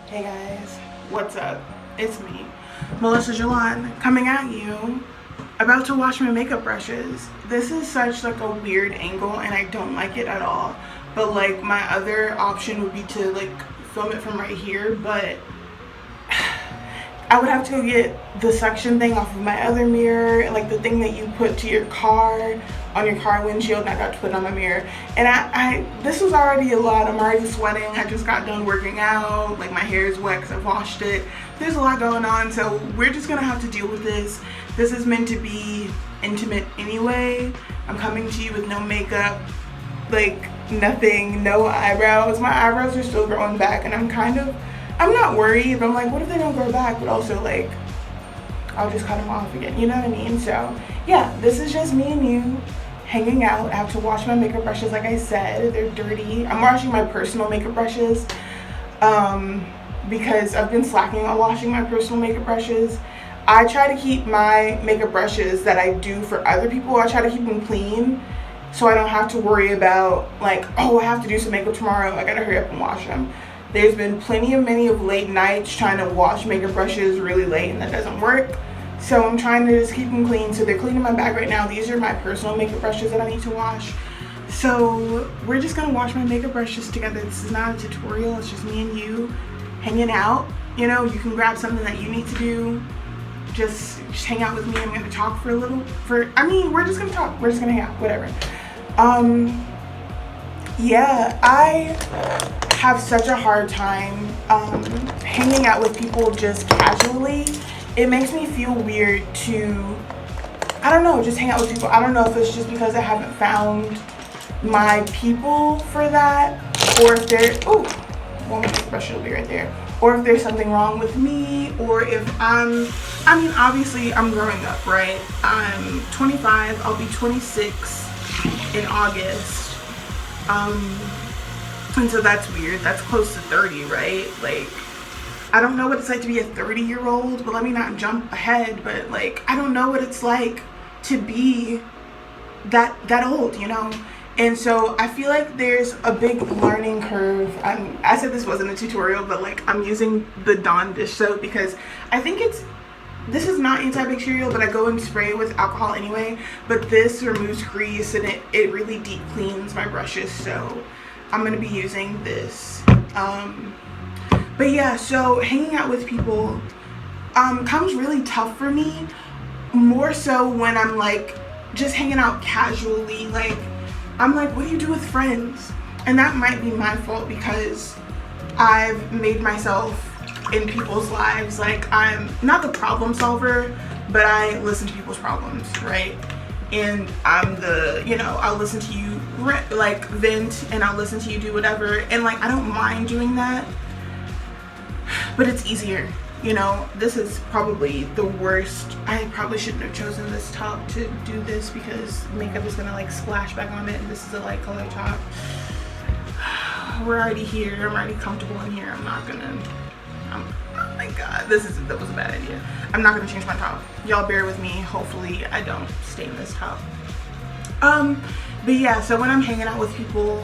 Hey guys, what's up? It's me, Melissa Jalan, coming at you. About to wash my makeup brushes. This is such like a weird angle and I don't like it at all. But like my other option would be to like film it from right here, but I would have to go get the suction thing off of my other mirror, like the thing that you put to your car on your car windshield, and I got to put it on my mirror. And I this was already a lot. I'm already sweating. I just got done working out. Like my hair is wet because I washed it. There's a lot going on, so we're just gonna have to deal with this. This is meant to be intimate anyway. I'm coming to you with no makeup, like nothing, no eyebrows. My eyebrows are still growing back, and I'm not worried, but I'm like, what if they don't grow back? But also, like, I'll just cut them off again. You know what I mean? So, yeah, this is just me and you hanging out. I have to wash my makeup brushes, like I said. They're dirty. I'm washing my personal makeup brushes because I've been slacking on washing my personal makeup brushes. I try to keep my makeup brushes that I do for other people, I try to keep them clean so I don't have to worry about, like, oh, I have to do some makeup tomorrow. I gotta hurry up and wash them. There's been many of late nights trying to wash makeup brushes really late, and that doesn't work. So I'm trying to just keep them clean. So they're clean in my bag right now. These are my personal makeup brushes that I need to wash. So we're just gonna wash my makeup brushes together. This is not a tutorial. It's just me and you hanging out. You know, you can grab something that you need to do. Just hang out with me. I'm gonna talk for a little. We're just gonna talk. We're just gonna hang out. Whatever. Yeah, I have such a hard time hanging out with people just casually. It makes me feel weird to, I don't know, just hang out with people. I don't know if it's just because I haven't found my people for that, or if there, one brush will be right there, or if there's something wrong with me, or if obviously I'm growing up, right? I'm 25, I'll be 26 in August. And so that's weird. That's close to 30, right? Like, I don't know what it's like to be a 30-year-old, but let me not jump ahead, but like, I don't know what it's like to be that old, you know? And so I feel like there's a big learning curve. I said this wasn't a tutorial, but like, I'm using the Dawn dish soap because I think this is not antibacterial, but I go and spray it with alcohol anyway. But this removes grease and it really deep cleans my brushes. So I'm gonna be using this. But yeah, so hanging out with people comes really tough for me. More so when I'm like just hanging out casually. Like I'm like, what do you do with friends? And that might be my fault because I've made myself in people's lives, like I'm not the problem solver, but I listen to people's problems, right? And I'm I'll listen to you like vent, and I'll listen to you do whatever, and like I don't mind doing that, but it's easier, you know. This is probably the worst. I probably shouldn't have chosen this top to do this because makeup is gonna like splash back on it, and this is a light color top. We're already here. I'm already comfortable in here. Oh my god, that was a bad idea. I'm not gonna change my top. Y'all bear with me. Hopefully I don't stain this top. But yeah, so when I'm hanging out with people,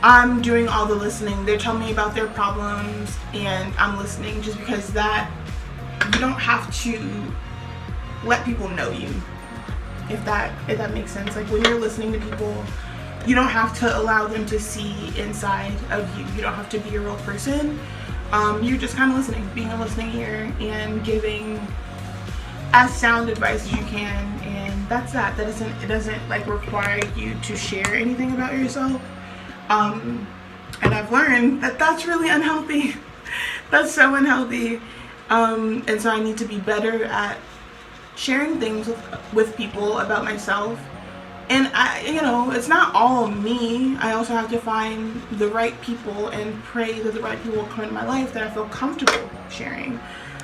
I'm doing all the listening. They're telling me about their problems and I'm listening, just because that you don't have to let people know you. If that makes sense. Like when you're listening to people, you don't have to allow them to see inside of you. You don't have to be a real person. You're just kind of listening, being a listening ear and giving as sound advice as you can, and that's that. It doesn't like require you to share anything about yourself. And I've learned that that's really unhealthy. That's so unhealthy. And so I need to be better at sharing things with people about myself. And it's not all me. I also have to find the right people and pray that the right people will come into my life that I feel comfortable sharing.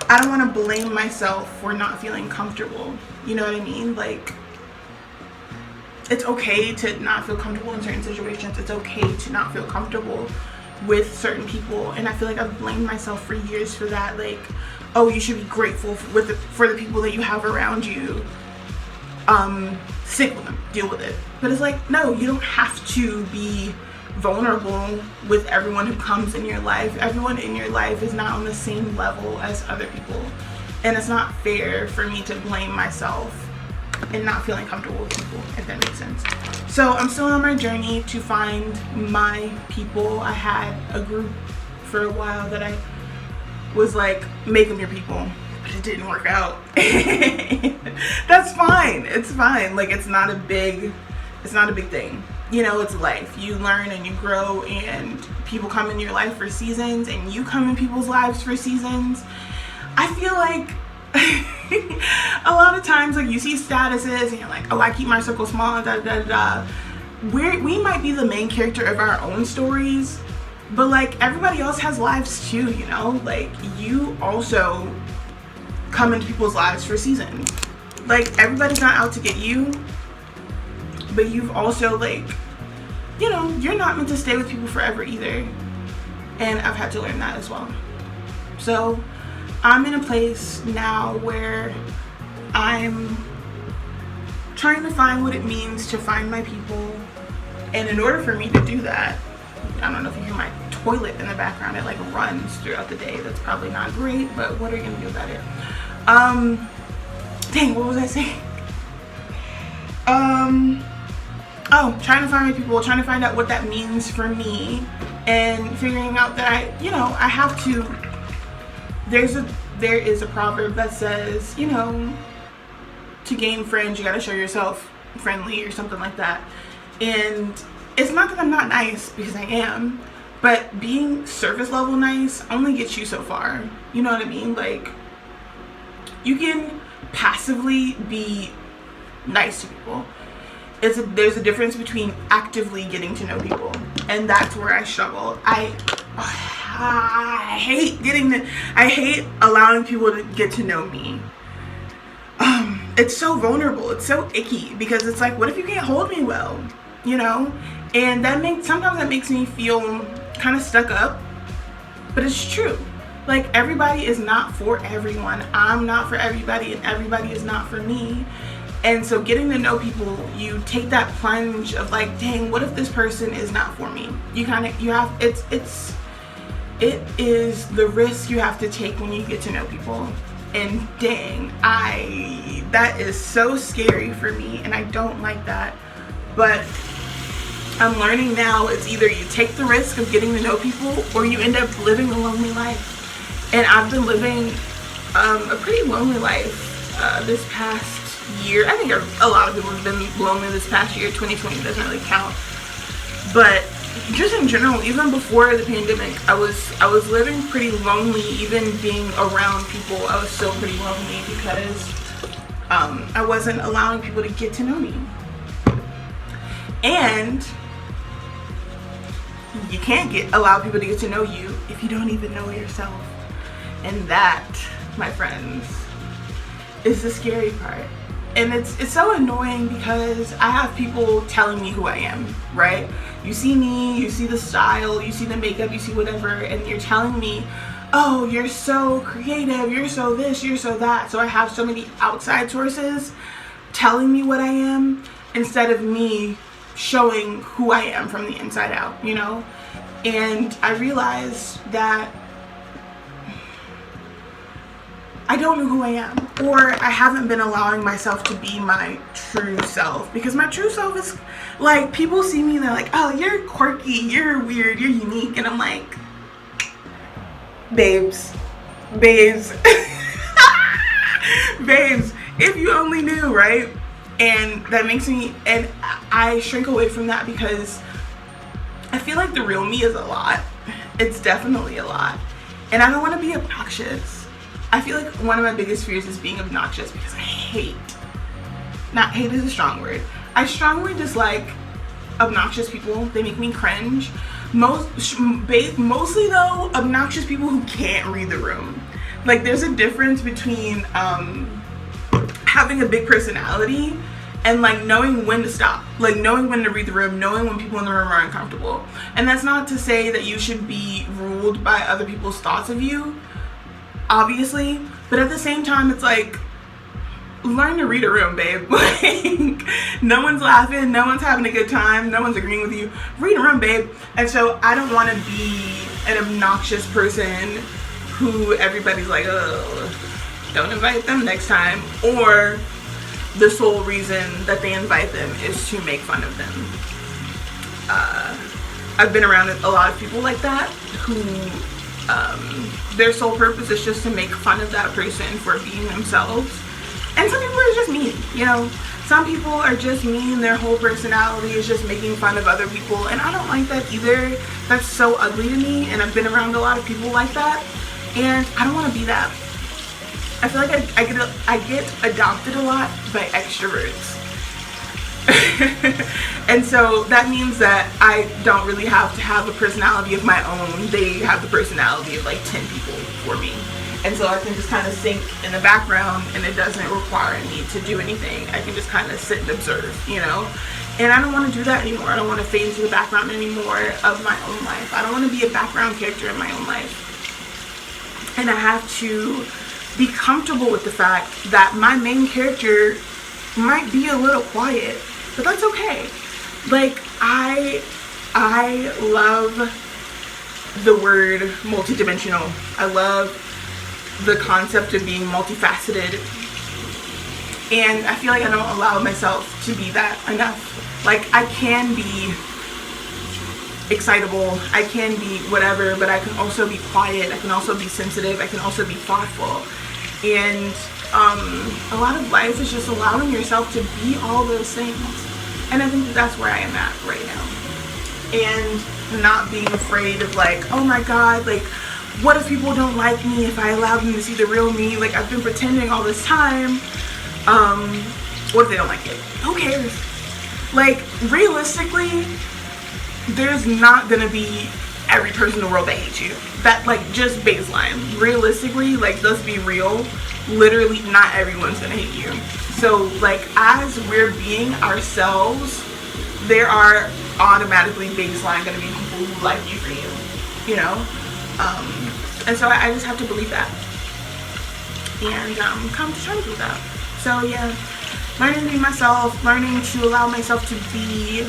I don't want to blame myself for not feeling comfortable. You know what I mean? Like, it's okay to not feel comfortable in certain situations. It's okay to not feel comfortable with certain people. And I feel like I've blamed myself for years for that. Like, oh, you should be grateful for the people that you have around you. Stick with them, deal with it. But it's like, no, you don't have to be vulnerable with everyone who comes in your life. Everyone in your life is not on the same level as other people, and it's not fair for me to blame myself and not feeling comfortable with people, if that makes sense. So I'm still on my journey to find my people. I had a group for a while that I was like, make them your people, but it didn't work out. That's fine. It's fine. Like, it's not a big thing. You know, it's life. You learn and you grow, and people come in your life for seasons, and you come in people's lives for seasons. I feel like a lot of times, like, you see statuses and you're like, oh, I keep my circle small, da da da. We might be the main character of our own stories, but like, everybody else has lives too, you know? Like, you also come into people's lives for seasons. Like, everybody's not out to get you, but you've also, like, you know, you're not meant to stay with people forever either. And I've had to learn that as well. So I'm in a place now where I'm trying to find what it means to find my people. And in order for me to do that, I don't know if you hear my toilet in the background, it like runs throughout the day. That's probably not great, but what are you gonna do about it? Dang, what was I saying? Trying to find my people, trying to find out what that means for me, and figuring out that I have to, there is a proverb that says, you know, to gain friends, you gotta show yourself friendly or something like that. And it's not that I'm not nice, because I am, but being surface level nice only gets you so far. You know what I mean? Like, you can passively be nice to people. There's a difference between actively getting to know people, and that's where I struggle. I hate allowing people to get to know me. It's so vulnerable. It's so icky, because it's like, what if you can't hold me well, you know? And sometimes that makes me feel kind of stuck up, but it's true. Like, everybody is not for everyone. I'm not for everybody, and everybody is not for me. And so getting to know people, you take that plunge of like, dang, what if this person is not for me? It is the risk you have to take when you get to know people. And dang, that is so scary for me, and I don't like that. But I'm learning now, it's either you take the risk of getting to know people, or you end up living a lonely life. And I've been living a pretty lonely life this past year. I think a lot of people have been lonely this past year. 2020 doesn't really count, but just in general, even before the pandemic, I was living pretty lonely. Even being around people, I was still pretty lonely, because I wasn't allowing people to get to know me. And you can't allow people to get to know you if you don't even know yourself. And that, my friends, is the scary part. And it's so annoying, because I have people telling me who I am, right? You see me, you see the style, you see the makeup, you see whatever, and you're telling me, oh, you're so creative, you're so this, you're so that. So I have so many outside sources telling me what I am, instead of me showing who I am from the inside out, you know? And I realized that I don't know who I am, or I haven't been allowing myself to be my true self, because my true self is like, people see me and they're like, oh, you're quirky, you're weird, you're unique, and I'm like, babes, babes, if you only knew, right? And that makes me, and I shrink away from that, because I feel like the real me is a lot. It's definitely a lot, and I don't want to be obnoxious. I feel like one of my biggest fears is being obnoxious, because not hate is a strong word. I strongly dislike obnoxious people. They make me cringe. Mostly though, obnoxious people who can't read the room. Like, there's a difference between having a big personality and like knowing when to stop, like knowing when to read the room, knowing when people in the room are uncomfortable. And that's not to say that you should be ruled by other people's thoughts of you, obviously, but at the same time, it's like, learn to read a room, babe. Like, no one's laughing, no one's having a good time, no one's agreeing with you. Read a room, babe. And so I don't want to be an obnoxious person who everybody's like, oh, don't invite them next time, or the sole reason that they invite them is to make fun of them. I've been around a lot of people like that who their sole purpose is just to make fun of that person for being themselves. And some people are just mean, you know. Some people are just mean. Their whole personality is just making fun of other people, and I don't like that either. That's so ugly to me, and I've been around a lot of people like that, and I don't want to be that. I feel like I get adopted a lot by extroverts. And so that means that I don't really have to have a personality of my own. They have the personality of like 10 people for me. And so I can just kind of sink in the background, and it doesn't require me to do anything. I can just kind of sit and observe, you know? And I don't want to do that anymore. I don't want to fade into the background anymore of my own life. I don't want to be a background character in my own life. And I have to be comfortable with the fact that my main character might be a little quiet, but that's okay. Like, I love the word multidimensional. I love the concept of being multifaceted, and I feel like I don't allow myself to be that enough. Like, I can be excitable, I can be whatever, but I can also be quiet, I can also be sensitive, I can also be thoughtful. And a lot of life is just allowing yourself to be all those things. And I think that that's where I am at right now. And not being afraid of like, oh my god, like, what if people don't like me if I allow them to see the real me? Like, I've been pretending all this time. What if they don't like it? Who cares? Like, realistically, there's not gonna be every person in the world that hates you. That, like, just baseline. Realistically, like, let's be real. Literally, not everyone's gonna hate you. So, like, as we're being ourselves, there are automatically baseline gonna be people who like you for you, you know? And so I just have to believe that. And come to terms with that. So, yeah, learning to be myself, learning to allow myself to be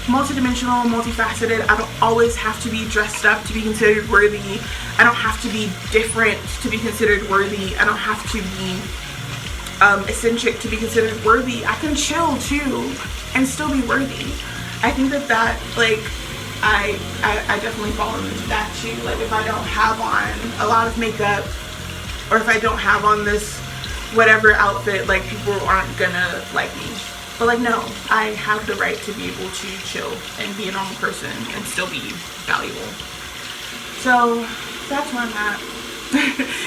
multidimensional, multifaceted. I don't always have to be dressed up to be considered worthy. I don't have to be different to be considered worthy. I don't have to be eccentric to be considered worthy. I can chill too and still be worthy. I think that like, I definitely fall into that too. Like, if I don't have on a lot of makeup, or if I don't have on this whatever outfit, like, people aren't gonna like me. But, like, no, I have the right to be able to chill and be a normal person and still be valuable. So that's where I'm at.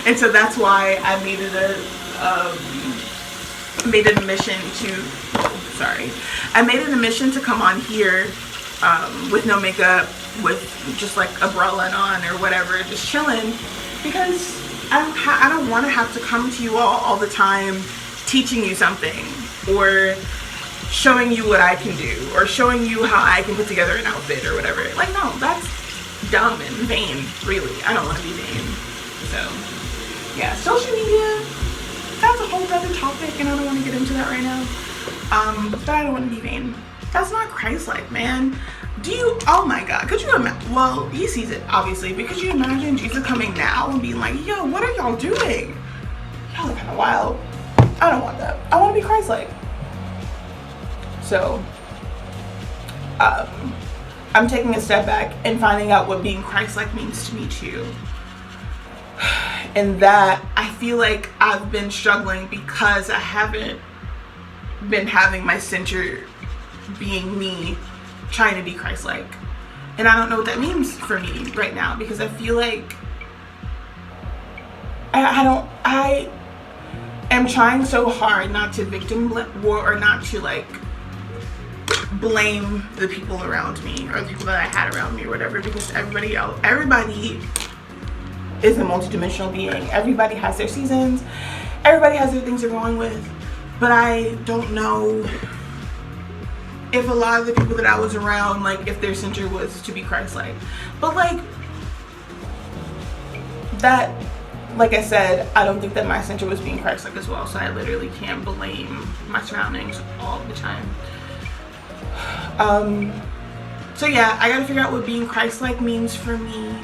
And so that's why I made it a mission to, I made it a mission to come on here with no makeup, with just like a bralette on or whatever, just chilling, because I don't want to have to come to you all the time teaching you something, or showing you what I can do, or showing you how I can put together an outfit or whatever. Like, no, that's dumb and vain, really. I don't want to be vain. So, yeah, social media, that's a whole other topic, and I don't want to get into that right now. But I don't want to be vain. That's not Christ-like, man. Oh my god, could you imagine? Well, he sees it, obviously, but could you imagine Jesus coming now and being like, yo, what are y'all doing? Y'all are kind of wild. I don't want that. I want to be Christ-like. So, I'm taking a step back and finding out what being Christ-like means to me too. And that, I feel like I've been struggling because I haven't been having my center being me, trying to be Christ-like. And I don't know what that means for me right now, because I feel like I am trying so hard not to or not to like blame the people around me, or the people that I had around me or whatever, because everybody is a multidimensional being. Everybody has their seasons, everybody has their things they're going with, but I don't know if a lot of the people that I was around, like, if their center was to be Christ-like. But like, that like I said, I don't think that my center was being Christ-like as well, so I literally can't blame my surroundings all the time. So yeah, I gotta figure out what being Christ-like means for me,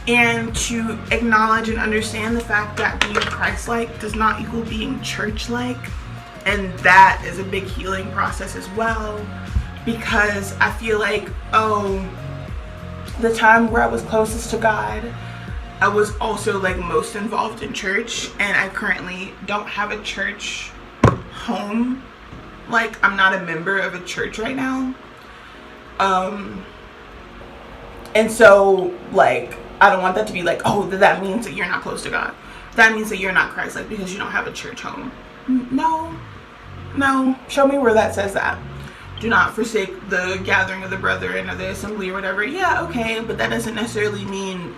and to acknowledge and understand the fact that being Christ-like does not equal being church-like, and that is a big healing process as well, because I feel like, the time where I was closest to God, I was also like most involved in church, and I currently don't have a church home. Like, I'm not a member of a church right now. And so, like, I don't want that to be like, oh, that means that you're not close to God. That means that you're not Christ-like because you don't have a church home. No. Show me where that says that. Do not forsake the gathering of the brethren or the assembly or whatever. Yeah, okay, but that doesn't necessarily mean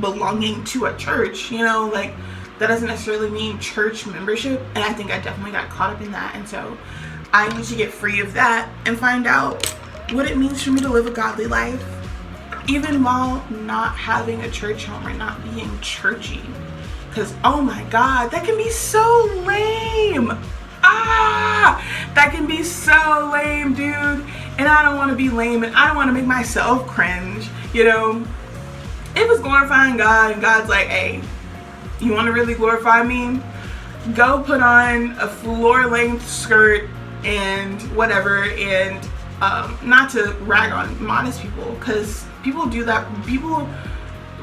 belonging to a church, you know, like, that doesn't necessarily mean church membership. And I think I definitely got caught up in that, and so I need to get free of that and find out what it means for me to live a godly life, even while not having a church home or not being churchy. Because, oh my God, that can be so lame. That can be so lame, dude. And I don't want to be lame, and I don't want to make myself cringe, you know. If it's glorifying God and God's like, hey, you want to really glorify me? Go put on a floor-length skirt and whatever, and not to rag on modest people, because people do that.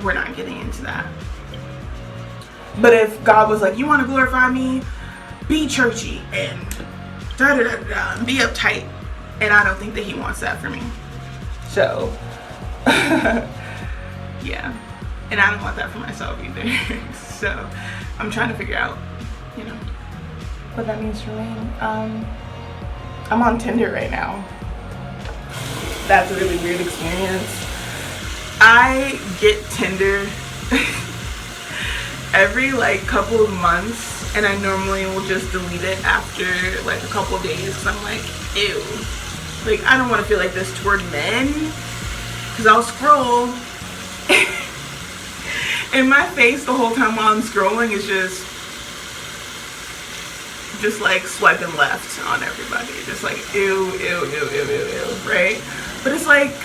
We're not getting into that. But if God was like, you want to glorify me? Be churchy and and be uptight. And I don't think that he wants that for me. So, yeah. And I don't want that for myself either. So, I'm trying to figure out, you know, what that means for me. I'm on Tinder right now. That's a really weird experience. I get Tinder every like couple of months, and I normally will just delete it after like a couple of days because I'm like, ew. Like, I don't want to feel like this toward men, because I'll scroll and my face the whole time while I'm scrolling is just like swiping left on everybody. Just like, ew, right? But it's like,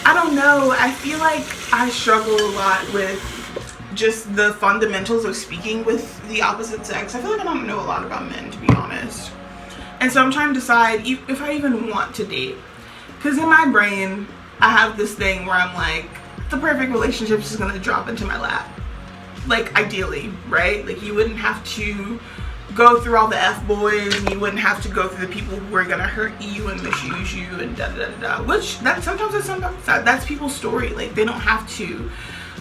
I don't know. I feel like I struggle a lot with just the fundamentals of speaking with the opposite sex. I feel like I don't know a lot about men, to be honest. And so I'm trying to decide if I even want to date. Because in my brain, I have this thing where I'm like, the perfect relationship is going to drop into my lap. Like, ideally, right? Like, you wouldn't have to go through all the F-boys, and you wouldn't have to go through the people who are going to hurt you and misuse you and da-da-da-da. Which, sometimes that's people's story. Like, they don't have to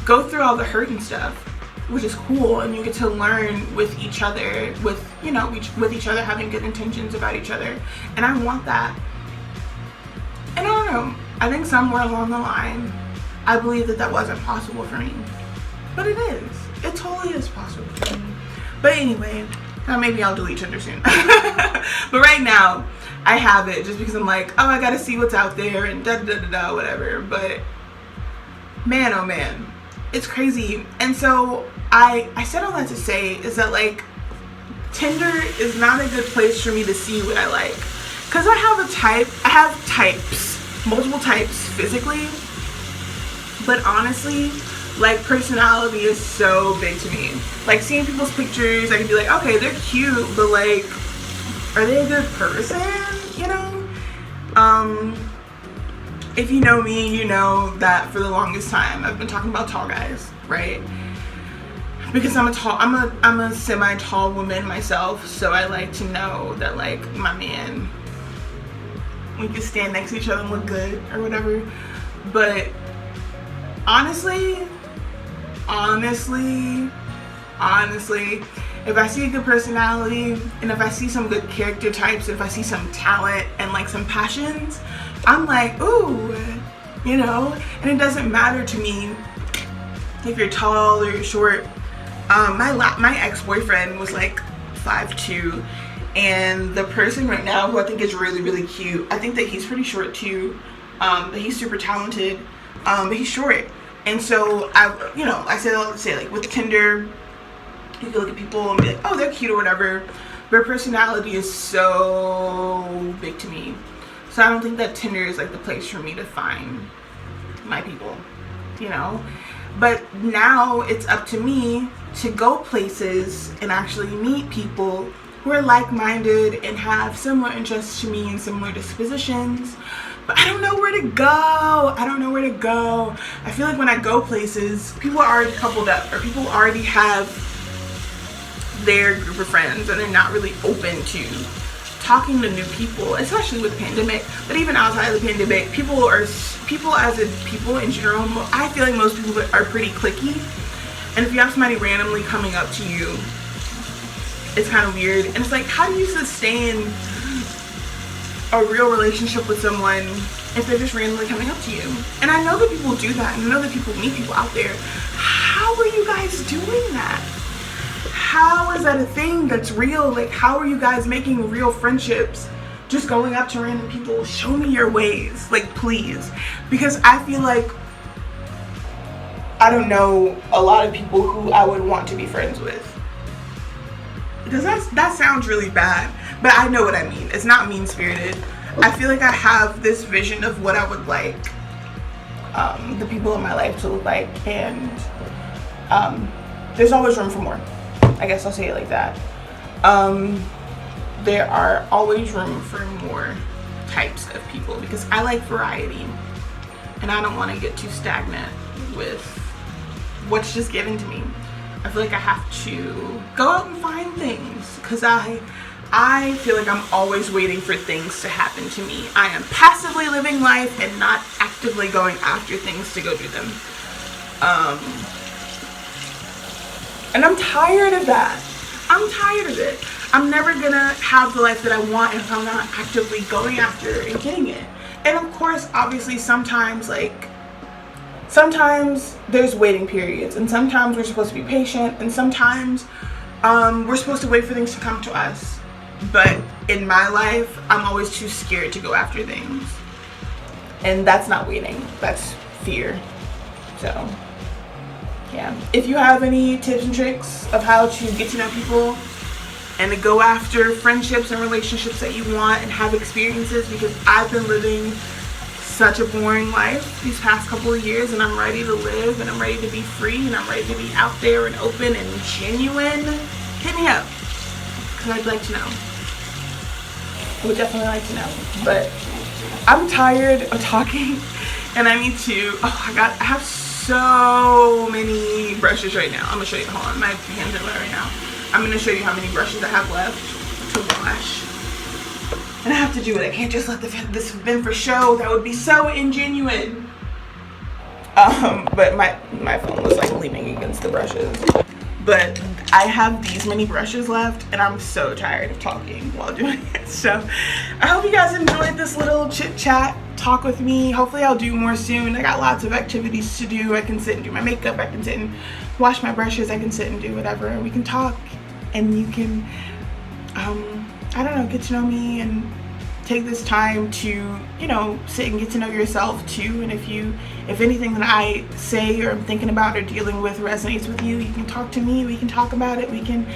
go through all the hurt and stuff, which is cool, and you get to learn with each other, with, you know, with each other having good intentions about each other, and I want that. And I don't know, I think somewhere along the line, I believe that wasn't possible for me, but it is. It totally is possible for me. But anyway, maybe I'll delete Tinder soon. But right now, I have it just because I'm like, oh, I gotta see what's out there and da-da-da-da, whatever. But man, oh man, it's crazy. And so I said all that to say is that, like, Tinder is not a good place for me to see what I like. Because I have types, multiple types physically. But honestly, like, personality is so big to me. Like, seeing people's pictures, I can be like, okay, they're cute, but like, are they a good person? You know? If you know me, you know that for the longest time I've been talking about tall guys, right? Because I'm a semi-tall woman myself, so I like to know that, like, my man, we can stand next to each other and look good or whatever. But honestly, if I see a good personality, and if I see some good character types, if I see some talent and like some passions, I'm like, ooh, you know. And it doesn't matter to me if you're tall or you're short. My ex-boyfriend was like 5'2", and the person right now who I think is really, really cute, I think that he's pretty short too, but he's super talented, but he's short. And so I say like with Tinder, you can look at people and be like, oh, they're cute or whatever. Their personality is so big to me. So I don't think that Tinder is like the place for me to find my people, you know? But now it's up to me to go places and actually meet people who are like-minded and have similar interests to me and similar dispositions. But I don't know where to go. I feel like when I go places, people are already coupled up, or people already have their group of friends and they're not really open to talking to new people, especially with the pandemic. But even outside of the pandemic, people in general, I feel like most people are pretty cliquey. And if you have somebody randomly coming up to you, it's kind of weird. And it's like, how do you sustain a real relationship with someone if they're just randomly coming up to you? And I know that people do that, and I know that people meet people out there. How are you guys doing that? How is that a thing that's real? Like, how are you guys making real friendships? Just going up to random people, show me your ways, like, please. Because I feel like I don't know a lot of people who I would want to be friends with. Because that sounds really bad, but I know what I mean. It's not mean-spirited. I feel like I have this vision of what I would like the people in my life to look like, and there's always room for more. I guess I'll say it like that. There are always room for more types of people because I like variety, and I don't want to get too stagnant with what's just given to me. I feel like I have to go out and find things because I feel like I'm always waiting for things to happen to me. I am passively living life and not actively going after things to go do them. And I'm tired of that. I'm tired of it. I'm never gonna have the life that I want if I'm not actively going after and getting it. And of course, obviously, sometimes there's waiting periods, and sometimes we're supposed to be patient, and sometimes we're supposed to wait for things to come to us. But in my life, I'm always too scared to go after things. And that's not waiting, that's fear. So yeah, if you have any tips and tricks of how to get to know people and to go after friendships and relationships that you want and have experiences, because I've been living such a boring life these past couple of years, and I'm ready to live, and I'm ready to be free, and I'm ready to be out there and open and genuine, hit me up, because I'd like to know. I would definitely like to know. But I'm tired of talking, and I need to, I have so many brushes right now. I'm gonna show you, hold on, my hands are wet right now. I'm gonna show you how many brushes I have left to wash. And I have to do it. I can't just let this have been for show. That would be so ingenuine. But my phone was like leaning against the brushes. But I have these many brushes left, and I'm so tired of talking while doing it. So I hope you guys enjoyed this little chit chat talk with me. Hopefully I'll do more soon. I got lots of activities to do. I can sit and do my makeup. I can sit and wash my brushes. I can sit and do whatever. And we can talk, and you can I don't know, get to know me and take this time to, sit and get to know yourself too. And if anything that I say or I'm thinking about or dealing with resonates with you, you can talk to me, we can talk about it, we can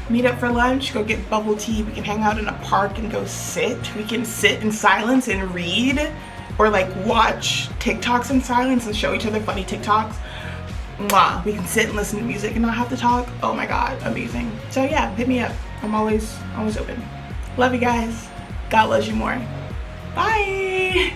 meet up for lunch, go get bubble tea, we can hang out in a park and go sit, we can sit in silence and read, or like watch TikToks in silence and show each other funny TikToks. Mwah. We can sit and listen to music and not have to talk. Oh my god, amazing. So yeah, hit me up. I'm always open. Love you guys. God loves you more. Bye.